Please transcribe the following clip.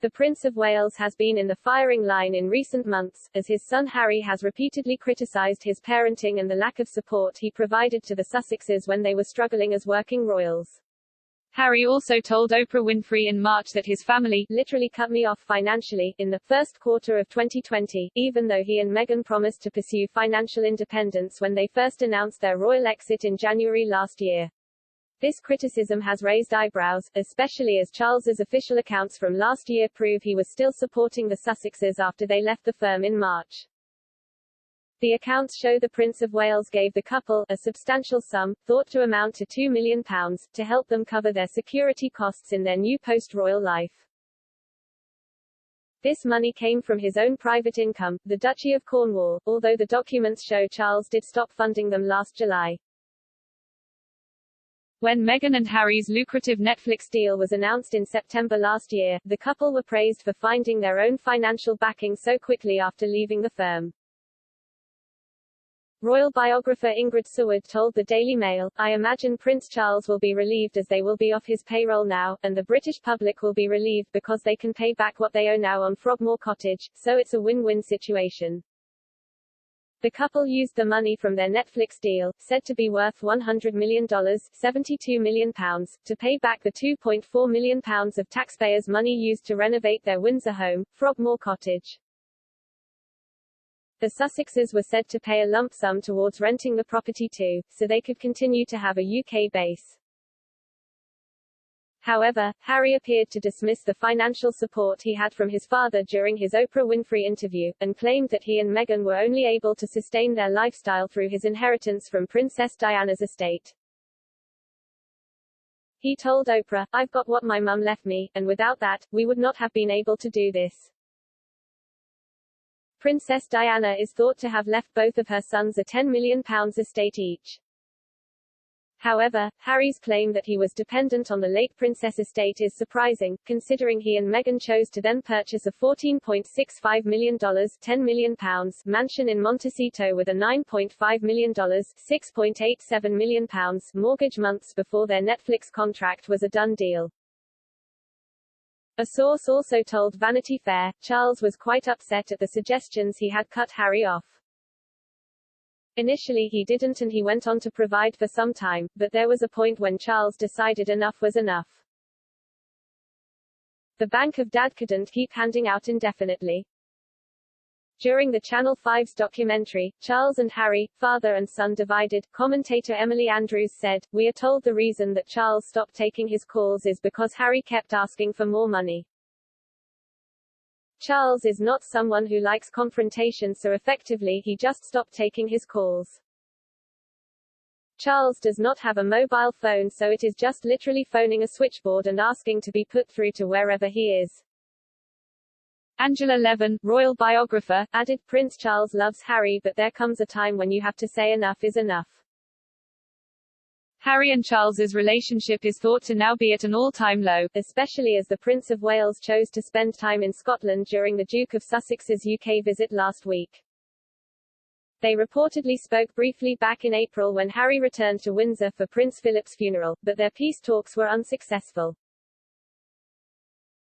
The Prince of Wales has been in the firing line in recent months, as his son Harry has repeatedly criticised his parenting and the lack of support he provided to the Sussexes when they were struggling as working royals. Harry also told Oprah Winfrey in March that his family literally cut me off financially in the first quarter of 2020, even though he and Meghan promised to pursue financial independence when they first announced their royal exit in January last year. This criticism has raised eyebrows, especially as Charles's official accounts from last year prove he was still supporting the Sussexes after they left the firm in March. The accounts show the Prince of Wales gave the couple a substantial sum, thought to amount to £2 million, to help them cover their security costs in their new post-royal life. This money came from his own private income, the Duchy of Cornwall, although the documents show Charles did stop funding them last July. When Meghan and Harry's lucrative Netflix deal was announced in September last year, the couple were praised for finding their own financial backing so quickly after leaving the firm. Royal biographer Ingrid Seward told the Daily Mail, "I imagine Prince Charles will be relieved as they will be off his payroll now, and the British public will be relieved because they can pay back what they owe now on Frogmore Cottage, so it's a win-win situation." The couple used the money from their Netflix deal, said to be worth $100 million (£72 million), to pay back the £2.4 million of taxpayers' money used to renovate their Windsor home, Frogmore Cottage. The Sussexes were said to pay a lump sum towards renting the property too, so they could continue to have a UK base. However, Harry appeared to dismiss the financial support he had from his father during his Oprah Winfrey interview, and claimed that he and Meghan were only able to sustain their lifestyle through his inheritance from Princess Diana's estate. He told Oprah, "I've got what my mum left me, and without that, we would not have been able to do this." Princess Diana is thought to have left both of her sons a £10 million estate each. However, Harry's claim that he was dependent on the late princess estate is surprising, considering he and Meghan chose to then purchase a $14.65 million £10 million mansion in Montecito with a $9.5 million £6.87 million mortgage months before their Netflix contract was a done deal. A source also told Vanity Fair, Charles was quite upset at the suggestions he had cut Harry off. Initially he didn't, and he went on to provide for some time, but there was a point when Charles decided enough was enough. The Bank of Dad couldn't keep handing out indefinitely. During the Channel 5's documentary, Charles and Harry, father and son divided, commentator Emily Andrews said, "We are told the reason that Charles stopped taking his calls is because Harry kept asking for more money. Charles is not someone who likes confrontation, so effectively he just stopped taking his calls. Charles does not have a mobile phone, so it is just literally phoning a switchboard and asking to be put through to wherever he is." Angela Levin, royal biographer, added, "Prince Charles loves Harry, but there comes a time when you have to say enough is enough." Harry and Charles's relationship is thought to now be at an all-time low, especially as the Prince of Wales chose to spend time in Scotland during the Duke of Sussex's UK visit last week. They reportedly spoke briefly back in April when Harry returned to Windsor for Prince Philip's funeral, but their peace talks were unsuccessful.